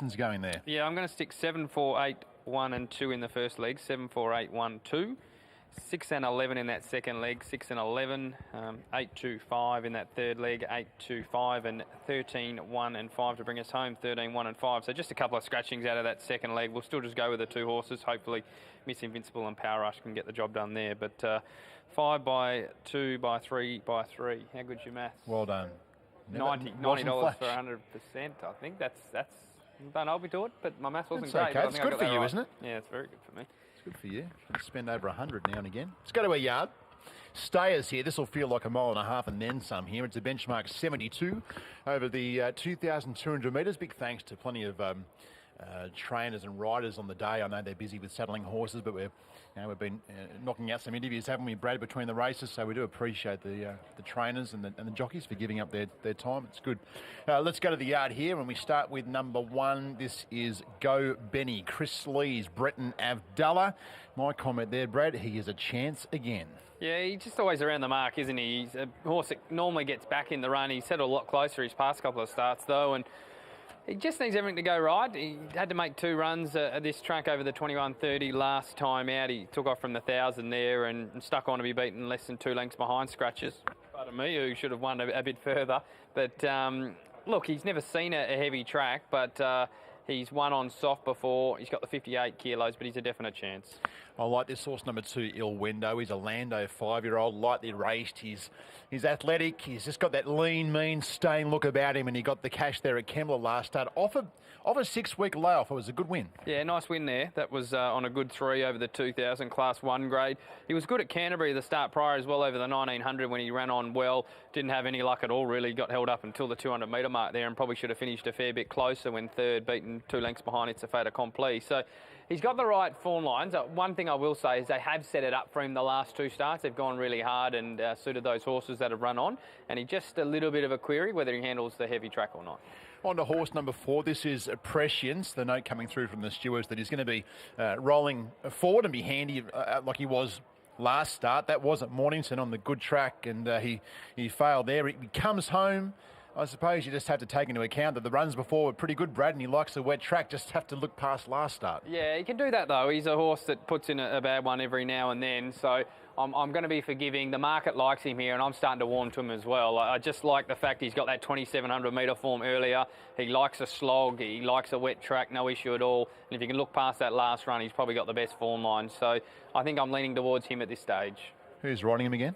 Going there. Yeah, I'm going to stick 7, 4, 8, 1 and 2 in the first leg. 7, 4, 8, 1, 2. 6 and 11 in that second leg. 6 and 11. 8, 2, 5 in that third leg. 8, 2, 5 and 13, 1 and 5 to bring us home. 13, 1 and 5. So just a couple of scratchings out of that second leg. We'll still just go with the two horses. Hopefully Miss Invincible and Power Rush can get the job done there. But 5 by 2 by 3 by 3. How good's your maths? Well done. $90 for 100%. I think that's don't hold me to it, but my maths wasn't great. Okay. It's good for you, right. Isn't it? Yeah, it's very good for me. It's good for you. Spend over 100 now and again. Let's go to a yard. Stayers here. This will feel like a mile and a half and then some here. It's a benchmark 72 over the 2,200 metres. Big thanks to plenty of trainers and riders on the day. I know they're busy with saddling horses, but we've been knocking out some interviews, haven't we, Brad, between the races? So we do appreciate the trainers and the jockeys for giving up their time. It's good. Let's go to the yard here, and we start with number 1. This is Go Benny, Chris Lees, Breton Avdallah. My comment there, Brad, he has a chance again. Yeah, he's just always around the mark, isn't he? He's a horse that normally gets back in the run. He's settled a lot closer his past couple of starts, though, and he just needs everything to go right. He had to make 2 runs at this track over the 21:30 last time out. He took off from the 1,000 there and stuck on to be beaten less than 2 lengths behind Scratches. Pardon me, who should have won a bit further. But look, he's never seen a heavy track, but he's won on soft before. He's got the 58 kilos, but he's a definite chance. I like this horse, number 2, Il Wendo. He's a Lando 5-year-old, lightly raced. He's athletic. He's just got that lean, mean, staying look about him, and he got the cash there at Kembla last start. Off a 6-week layoff, it was a good win. Yeah, nice win there. That was on a good 3 over the 2,000 Class 1 grade. He was good at Canterbury the start prior as well over the 1,900 when he ran on well. Didn't have any luck at all, really. Got held up until the 200 metre mark there and probably should have finished a fair bit closer when third, beaten 2 lengths behind It's a Fait Accompli. So he's got the right form lines. One thing I will say is they have set it up for him the last 2 starts. They've gone really hard and suited those horses that have run on. And he just a little bit of a query whether he handles the heavy track or not. On to horse number 4. This is Prescience. The note coming through from the stewards that he's going to be rolling forward and be handy like he was last start. That was at Mornington on the good track, and he failed there. He comes home. I suppose you just have to take into account that the runs before were pretty good, Brad, and he likes a wet track. Just have to look past last start. Yeah, he can do that, though. He's a horse that puts in a bad one every now and then, so I'm going to be forgiving. The market likes him here, and I'm starting to warm to him as well. I just like the fact he's got that 2,700 metre form earlier. He likes a slog. He likes a wet track, no issue at all. And if you can look past that last run, he's probably got the best form line. So I think I'm leaning towards him at this stage. Who's riding him again?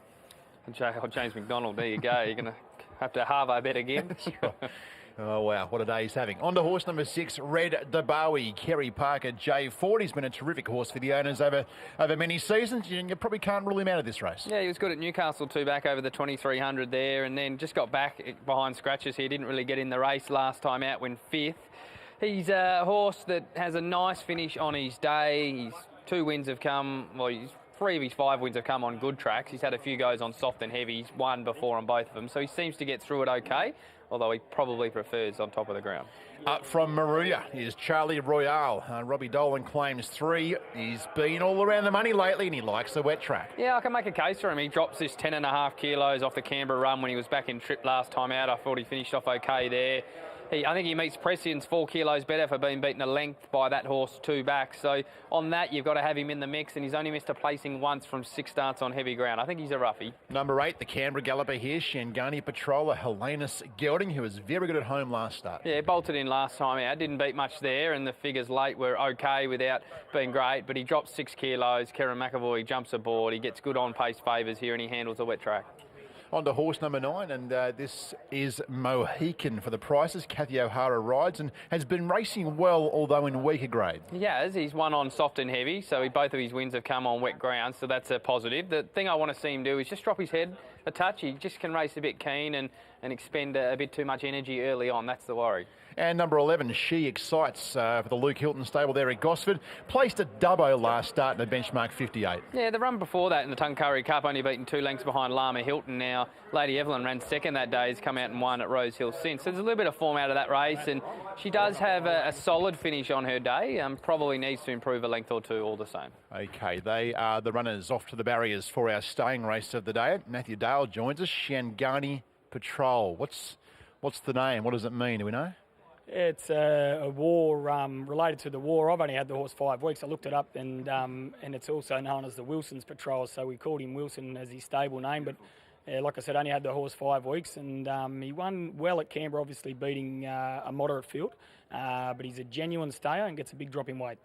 James McDonald. There you go. You're going to have to Harvo bet again. That's right. Oh, wow, what a day he's having. On to horse number 6, Red Dabawi, Kerry Parker, J. He's been a terrific horse for the owners over many seasons. You probably can't rule him out of this race. Yeah, he was good at Newcastle too, back over the 2,300 there, and then just got back behind Scratches here. Didn't really get in the race last time out, went 5th. He's a horse that has a nice finish on his day. His 2 wins have come, well, 3 of his 5 wins have come on good tracks. He's had a few goes on soft and heavy. He's won before on both of them, so he seems to get through it okay, although he probably prefers on top of the ground. Up from Maruya is Charlie Royale. Robbie Dolan claims 3. He's been all around the money lately, and he likes the wet track. Yeah, I can make a case for him. He drops this 10.5 kilos off the Canberra run when he was back in trip last time out. I thought he finished off okay there. I think he meets Prescience 4 kilos better for being beaten a length by that horse 2 back. So on that, you've got to have him in the mix, and he's only missed a placing once from 6 starts on heavy ground. I think he's a roughie. Number 8, the Canberra galloper here, Shangani Patroller, Helenas Gelding, who was very good at home last start. Yeah, bolted in last time out. Didn't beat much there, and the figures late were okay without being great, but he drops 6 kilos. Kieran McAvoy jumps aboard. He gets good on-pace favours here, and he handles a wet track. On to horse number 9, and this is Mohican for the prices. Kathy O'Hara rides and has been racing well, although in weaker grade. He has. He's won on soft and heavy, so both of his wins have come on wet ground, so that's a positive. The thing I want to see him do is just drop his head a touch. He just can race a bit keen and expend a bit too much energy early on. That's the worry. And number 11, She Excites for the Luke Hilton stable there at Gosford. Placed a dubbo last start in a benchmark 58. Yeah, the run before that in the Tuncurry Cup only beaten 2 lengths behind Lama Hilton. Now, Lady Evelyn ran second that day, has come out and won at Rose Hill since. So there's a little bit of form out of that race, and she does have a solid finish on her day. Probably needs to improve a length or 2 all the same. Okay, they are the runners off to the barriers for our staying race of the day. Matthew Dale joins us. Shangani Patrol. What's the name? What does it mean? Do we know? It's a war related to the war. I've only had the horse 5 weeks. I looked it up, and it's also known as the Wilson's Patrol. So we called him Wilson as his stable name. But like I said, only had the horse 5 weeks, and he won well at Canberra, obviously beating a moderate field. But he's a genuine stayer and gets a big drop in weight.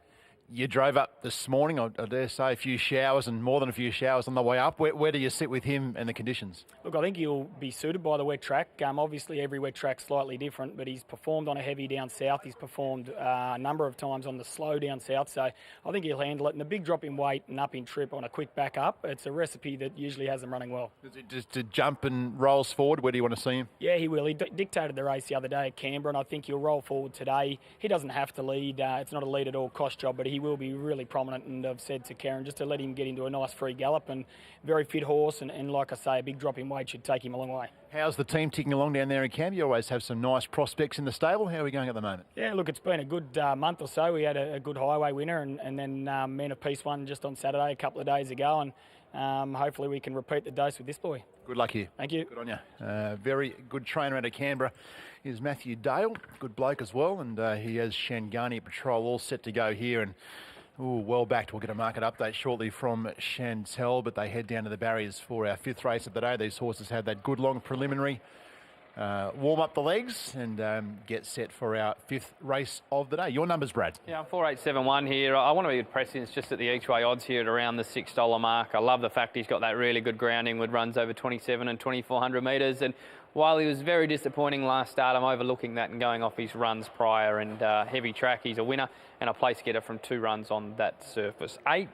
You drove up this morning, I dare say, a few showers and more than a few showers on the way up. Where do you sit with him and the conditions? Look, I think he'll be suited by the wet track. Obviously, every wet track's slightly different, but he's performed on a heavy down south. He's performed a number of times on the slow down south, so I think he'll handle it. And a big drop in weight and up in trip on a quick back up, it's a recipe that usually has him running well. Does it just jump and rolls forward? Where do you want to see him? Yeah, he will. He dictated the race the other day at Canberra, and I think he'll roll forward today. He doesn't have to lead. It's not a lead at all cost job, but he will be really prominent, and I've said to Karen just to let him get into a nice free gallop, and very fit horse, and like I say, a big drop in weight should take him a long way. How's the team ticking along down there in Canberra? You always have some nice prospects in the stable. How are we going at the moment? Yeah, look, it's been a good month or so. We had a good highway winner, and then Man of Peace won just on Saturday a couple of days ago, and hopefully we can repeat the dose with this boy. Good luck here. Thank you. Good on you. Very good trainer out of Canberra is Matthew Dale. Good bloke as well, and he has Shangani Patrol all set to go here, and well backed. We'll get a market update shortly from Chantel, but they head down to the barriers for our 5th race of the day. These horses had that good long preliminary, warm up the legs, and get set for our 5th race of the day. Your numbers, Brad? Yeah, I'm 4871 here. I want to be with Prescience just at the each way odds here at around the $6 mark. I love the fact he's got that really good grounding with runs over 27 and 2400 metres, and while he was very disappointing last start, I'm overlooking that and going off his runs prior, and heavy track. He's a winner and a place getter from 2 runs on that surface. 8,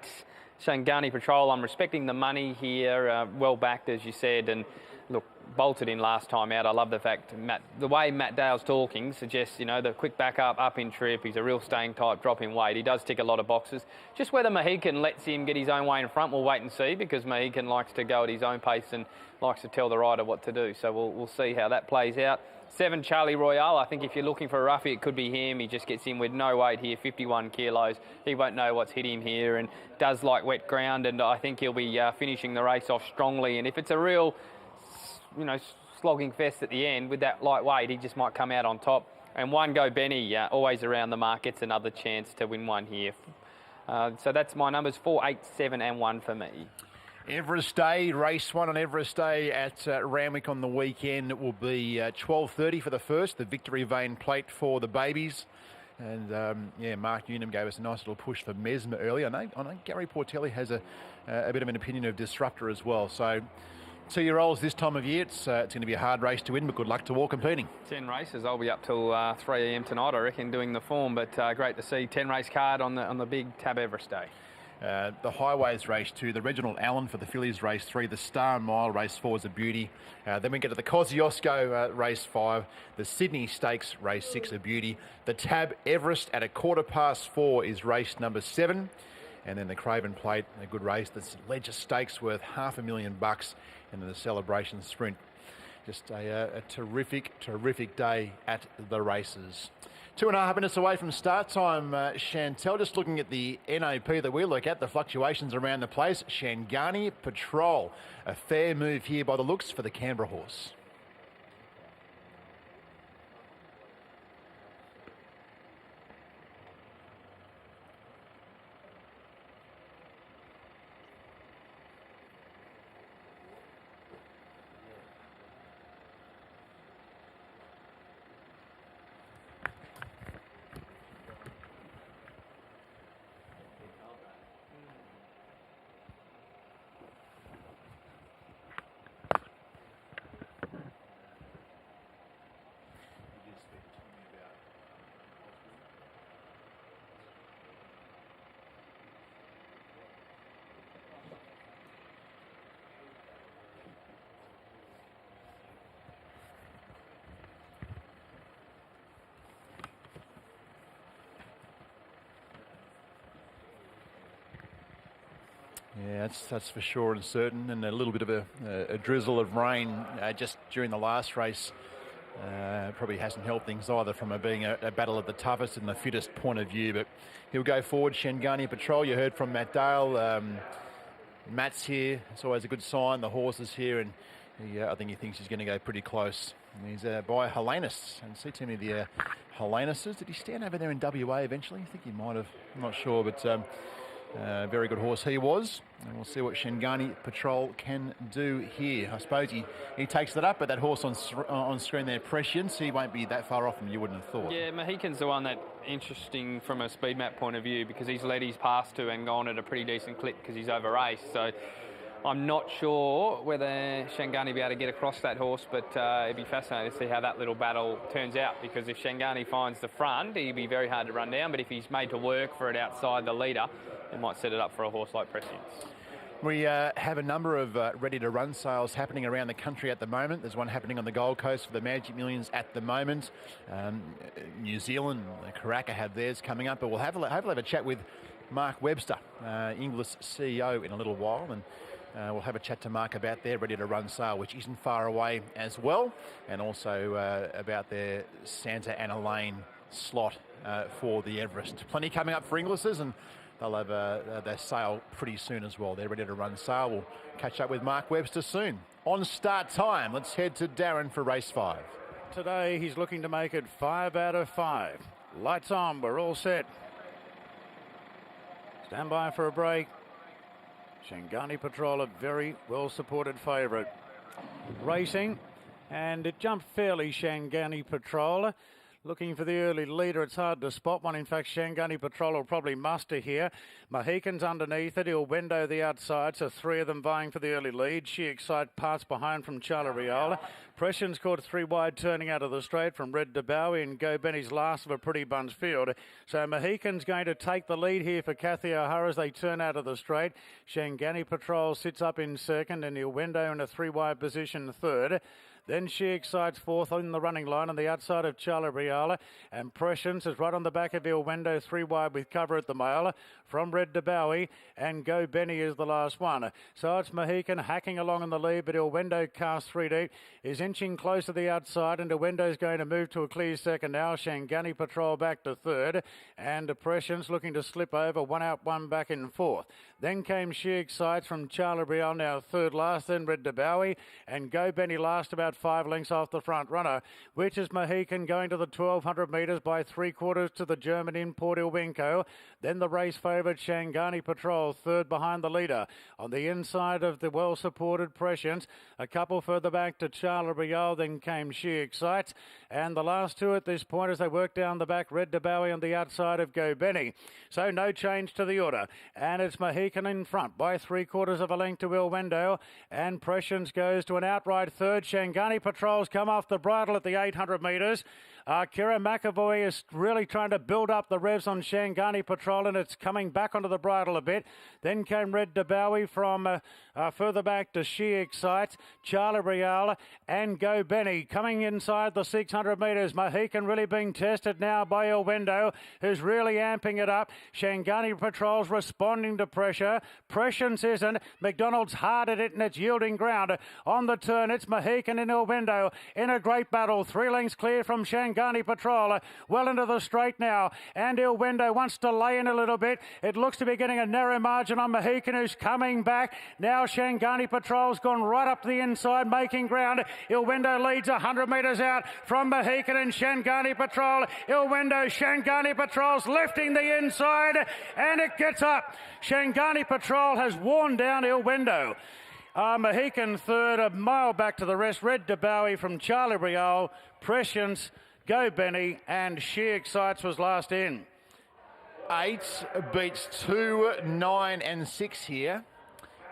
Shangani Patrol. I'm respecting the money here, well backed as you said, and look, bolted in last time out. I love the fact the way Matt Dale's talking suggests, the quick back up in trip. He's a real staying type, drop in weight. He does tick a lot of boxes. Just whether Mohican lets him get his own way in front, we'll wait and see, because Mohican likes to go at his own pace and likes to tell the rider what to do. So we'll see how that plays out. 7, Charlie Royale. I think if you're looking for a roughie, it could be him. He just gets in with no weight here, 51 kilos. He won't know what's hit him here, and does like wet ground, and I think he'll be finishing the race off strongly. And if it's a real slogging fest at the end with that light weight, he just might come out on top. And 1, Go Benny, always around the mark, gets another chance to win one here. So that's my numbers, 4, 8, 7 and 1 for me. Everest Day, race 1 on Everest Day at Randwick on the weekend. It will be 12:30 for the first, the Victory Vane Plate for the babies. And Mark Newnham gave us a nice little push for Mesmer earlier. I know Gary Portelli has a bit of an opinion of Disruptor as well. So 2-year-olds this time of year, it's going to be a hard race to win, but good luck to all competing. 10 races. I'll be up till 3 a.m. tonight, I reckon, doing the form. But great to see 10 race card on the big Tab Everest Day. The Highways race 2, the Reginald Allen for the fillies race 3, the Star Mile race 4 is a beauty. Then we get to the Kosciuszko race 5, the Sydney Stakes race 6 a beauty. The Tab Everest at 4:15 is race number 7. And then the Craven Plate, a good race. The Ledger Stakes worth $500,000, and then the Celebration Sprint. Just a terrific day at the races. 2.5 minutes away from start time, Chantel. Just looking at the NOP that we look at, the fluctuations around the place. Shangani Patrol, a fair move here by the looks for the Canberra horse. Yeah, that's for sure and certain, and a little bit of a drizzle of rain just during the last race probably hasn't helped things either from it being a battle of the toughest and the fittest point of view, but he'll go forward. Shangani Patrol, you heard from Matt Dale. Matt's here, it's always a good sign. The horse is here, and I think he thinks he's going to go pretty close. He's by Hellanus. And see to me the Hellanuses. Did he stand over there in WA eventually? I think he might have. I'm not sure, but very good horse he was. And we'll see what Shangani Patrol can do here. I suppose he takes it up, but that horse on screen there, Prescience, he won't be that far off him, you wouldn't have thought. Yeah, Mohican's the one that interesting from a speed map point of view, because he's led his pass to and gone at a pretty decent clip because he's over raced. So I'm not sure whether Shangani will be able to get across that horse, but it'd be fascinating to see how that little battle turns out, because if Shangani finds the front, he'd be very hard to run down, but if he's made to work for it outside the leader, it might set it up for a horse like Prescience. We have a number of ready-to-run sales happening around the country at the moment. There's one happening on the Gold Coast for the Magic Millions at the moment. New Zealand, the Karaka have theirs coming up, but we'll hopefully have a chat with Mark Webster, Inglis CEO, in a little while, and we'll have a chat to Mark about their ready-to-run sale, which isn't far away as well, and also about their Santa Ana Lane slot for the Everest. Plenty coming up for Inglis's, and they'll have their sale pretty soon as well. They're ready to run sale. We'll catch up with Mark Webster soon. On start time, let's head to Darren for race 5. Today he's looking to make it 5 out of 5. Lights on, we're all set. Stand by for a break. Shangani Patrol, a very well supported favourite. Racing, and it jumped fairly, Shangani Patrol. Looking for the early leader, it's hard to spot one. In fact, Shangani Patrol will probably muster here. Mohican's underneath it. He'll window the outside, so 3 of them vying for the early lead. She Excite parts behind from Charlie Riola. Prescience caught 3 wide turning out of the straight from Red de Bowie, and Go Benny's last of a pretty bunch field. So Mohican's going to take the lead here for Kathy O'Hara as they turn out of the straight. Shangani Patrol sits up in second, and he'll window in a 3 wide position third. Then She Excites fourth on the running line on the outside of Charlie Riola, and Prescience is right on the back of Il Window, 3 wide with cover at the mail from Red de Bowie, and Go Benny is the last one. So it's Mohican hacking along in the lead, but Il Window cast 3 deep is inching close to the outside, and the Window's going to move to a clear second now. Shangani Patrol back to third, and Prescience looking to slip over, 1 out, 1 back in fourth. Then came She Excites from Charlie Riola, now third last, then Red de Bowie, and Go Benny last about 5 lengths off the front runner, which is Mohican going to the 1200 metres by 3/4 to the German import Ilwinko. Then the race favourite Shangani Patrol, third behind the leader. On the inside of the well-supported Prescience, a couple further back to Charlie Riola, then came She Excites. And the last 2 at this point as they work down the back, Red de Bowie on the outside of Go Benny. So no change to the order. And it's Mohican in front by 3/4 of a length to Il Window. And Prescience goes to an outright third. Shangani Patrol's come off the bridle at the 800 metres. Kira McAvoy is really trying to build up the revs on Shangani Patrol, and it's coming back onto the bridle a bit. Then came Red de Bowie from further back to She Excites, Charlie Riola, and Go Benny. Coming inside the 600 metres, Mohican really being tested now by Il Window, who's really amping it up. Shangani Patrol's responding to pressure. Prescience isn't. McDonald's hard at it, and it's yielding ground. On the turn, it's Mohican and Il Window in a great battle. 3 lengths clear from Shangani Patrol, well into the straight now, and Il Window wants to lay in a little bit. It looks to be getting a narrow margin on Mohican, who's coming back. Now Shangani Patrol's gone right up to the inside, making ground. Il Window leads 100 metres out from Mohican and Shangani Patrol. Il Window, Shangani Patrol's lifting the inside, and it gets up. Shangani Patrol has worn down Il Window. Mohican third, a mile back to the rest. Red de Bowie from Charlie Riola, Prescience, Go Benny, and She Excites was last in. 8 beats 2, 9 and 6 here.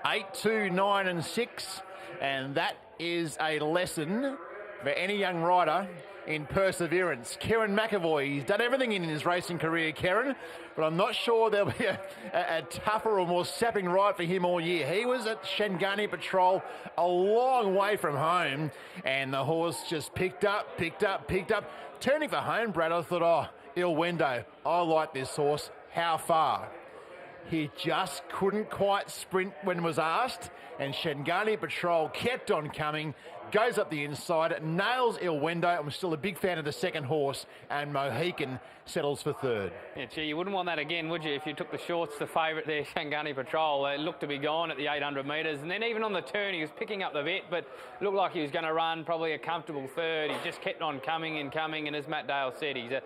8, 2, 9 and 6. And that is a lesson for any young rider in perseverance. Kieran McAvoy, he's done everything in his racing career, Kieran, but I'm not sure there'll be a tougher or more sapping ride for him all year. He was at Shangani Patrol a long way from home, and the horse just picked up. Turning for home, Brad, I thought, oh, Il Window, I like this horse. How far? He just couldn't quite sprint when was asked, and Shangani Patrol kept on coming. goes up the inside, nails Il Wendo. I'm still a big fan of the second horse, and Mohican settles for third. Yeah, gee, you wouldn't want that again, would you, if you took the shorts, the favourite there, Shangani Patrol. It looked to be gone at the 800 metres, and then even on the turn, he was picking up the vet, but looked like he was going to run probably a comfortable third. He just kept on coming, and as Matt Dale said, he's a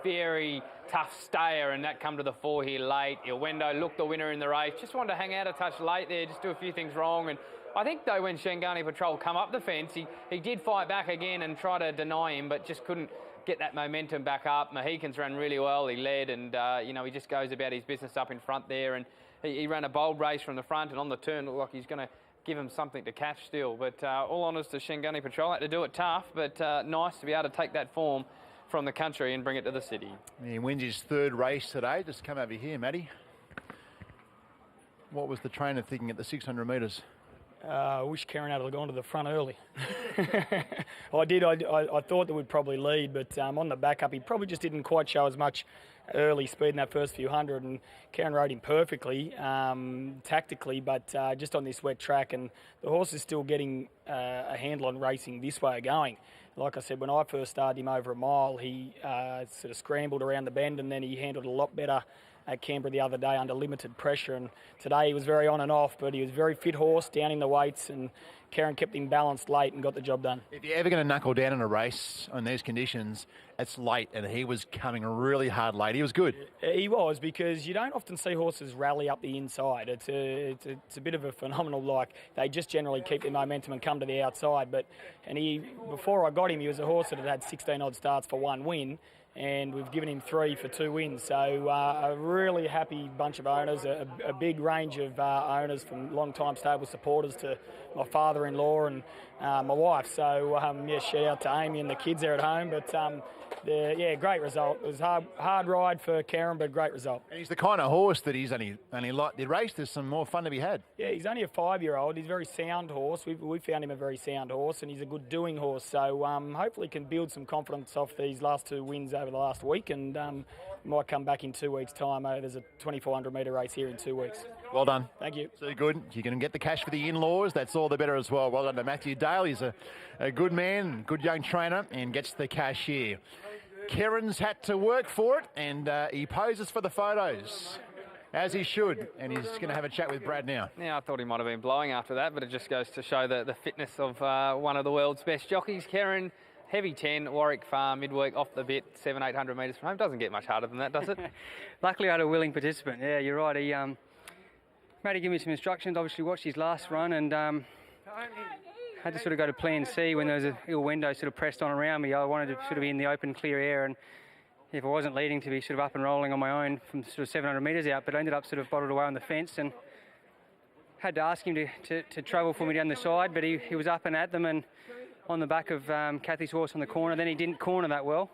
very tough stayer, and that come to the fore here late. Il Wendo looked the winner in the race. Just wanted to hang out a touch late there, just do a few things wrong, and I think, though, when Shangani Patrol come up the fence, he did fight back again and try to deny him, but just couldn't get that momentum back up. Mohican's ran really well. He led, and, he just goes about his business up in front there, and he ran a bold race from the front, and on the turn looked like he's going to give him something to catch still. But all honours to Shangani Patrol. Had to do it tough, but nice to be able to take that form from the country and bring it to the city. He wins his third race today. Just come over here, Matty. What was the trainer thinking at the 600 metres? I wish Karen had gone to the front early. I did. I thought that we'd probably lead, but on the back up, he probably just didn't quite show as much early speed in that first few hundred, and Karen rode him perfectly, tactically, but just on this wet track, and the horse is still getting a handle on racing this way of going. Like I said, when I first started him over a mile, he sort of scrambled around the bend, and then he handled a lot better at Canberra the other day under limited pressure, and today he was very on and off, but he was a very fit horse, down in the weights, and Karen kept him balanced late and got the job done. If you're ever going to knuckle down in a race on these conditions, it's late, and he was coming really hard late. He was good. He was, because you don't often see horses rally up the inside. It's a bit of a phenomenal, like they just generally keep their momentum and come to the outside. Before I got him, he was a horse that had 16 odd starts for one win, and we've given him 3 for 2 wins. So a really happy bunch of owners, a big range of owners, from long-time stable supporters to my father-in-law and my wife. So shout out to Amy and the kids there at home. But great result. It was hard ride for Karen, but great result. And he's the kind of horse that he's only like the race. There's some more fun to be had. Yeah, he's only a 5-year-old. He's a very sound horse. We found him a very sound horse, and he's a good doing horse. So hopefully can build some confidence off these last 2 wins over the last week, and might come back in 2 weeks' time. There's a 2,400 metre race here in 2 weeks. Well done. Thank you. So good. You're going to get the cash for the in-laws. That's all the better as well. Well done to Matthew Dale. He's a good man, good young trainer, and gets the cash here. Keren's had to work for it, and he poses for the photos, as he should, and he's going to have a chat with Brad now. Yeah, I thought he might have been blowing after that, but it just goes to show the fitness of one of the world's best jockeys. Keren, heavy 10, Warwick Farm, midweek, off the bit, 700-800 metres from home. Doesn't get much harder than that, does it? Luckily, I had a willing participant. Yeah, you're right. He Matty gave me some instructions, obviously watched his last run, and had to sort of go to plan C when there was a Il Wendo sort of pressed on around me. I wanted to sort of be in the open, clear air, and if I wasn't leading, to be sort of up and rolling on my own from sort of 700 metres out, but I ended up sort of bottled away on the fence, and had to ask him to travel for me down the side, but he was up and at them, and on the back of Kathy's horse on the corner. Then he didn't corner that well,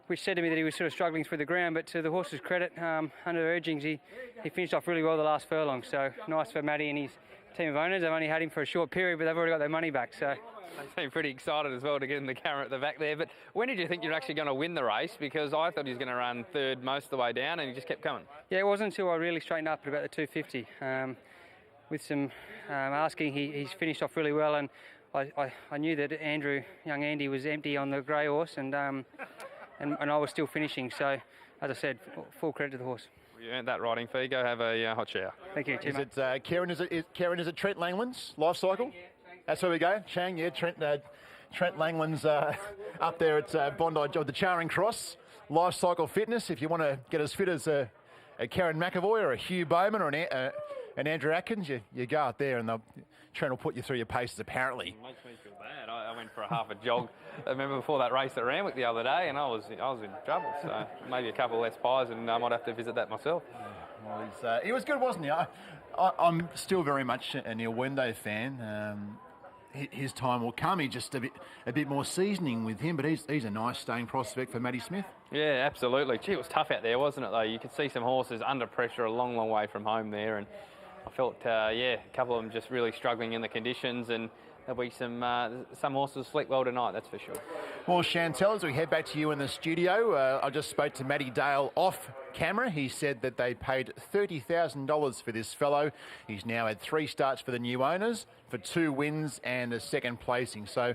which said to me that he was sort of struggling through the ground, but to the horse's credit, under urgings, he finished off really well the last furlong, so nice for Matty and his team of owners. They've only had him for a short period, but they've already got their money back, so... They seem pretty excited as well to get him the camera at the back there. But when did you think you were actually going to win the race? Because I thought he was going to run third most of the way down, and he just kept coming. Yeah, it wasn't until I really straightened up at about the 250. With some asking, he's finished off really well, and I knew that young Andy was empty on the grey horse, and I was still finishing. So, as I said, full credit to the horse. You earned that riding fee. Go have a hot shower. Thank you. Is it Keren? Is it Trent Langland's life cycle? That's where we go. Shang, yeah, Trent Langland's up there at Bondi, the Charing Cross. Life cycle fitness. If you want to get as fit as a Karen McAvoy or a Hugh Bowman or an Andrew Atkins, you go out there, and Trent will put you through your paces. Apparently, It makes me feel bad. I went for a half a jog. I remember before that race at Warwick the other day, and I was in trouble. So maybe a couple less pies, and I might have to visit that myself. Well, he was good, wasn't he? I'm still very much an Il Wendo fan. His time will come. He's just a bit more seasoning with him, but he's a nice staying prospect for Matty Smith. Yeah, absolutely. Gee, it was tough out there, wasn't it, though? You could see some horses under pressure a long, long way from home there, and I felt, a couple of them just really struggling in the conditions, and there'll be some horses sleep well tonight, that's for sure. Well, Chantel, as we head back to you in the studio, I just spoke to Matty Dale off camera. He said that they paid $30,000 for this fellow. He's now had 3 starts for the new owners, for 2 wins and a second placing. So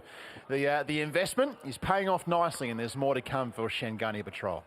the investment is paying off nicely, and there's more to come for Shangani Patrol.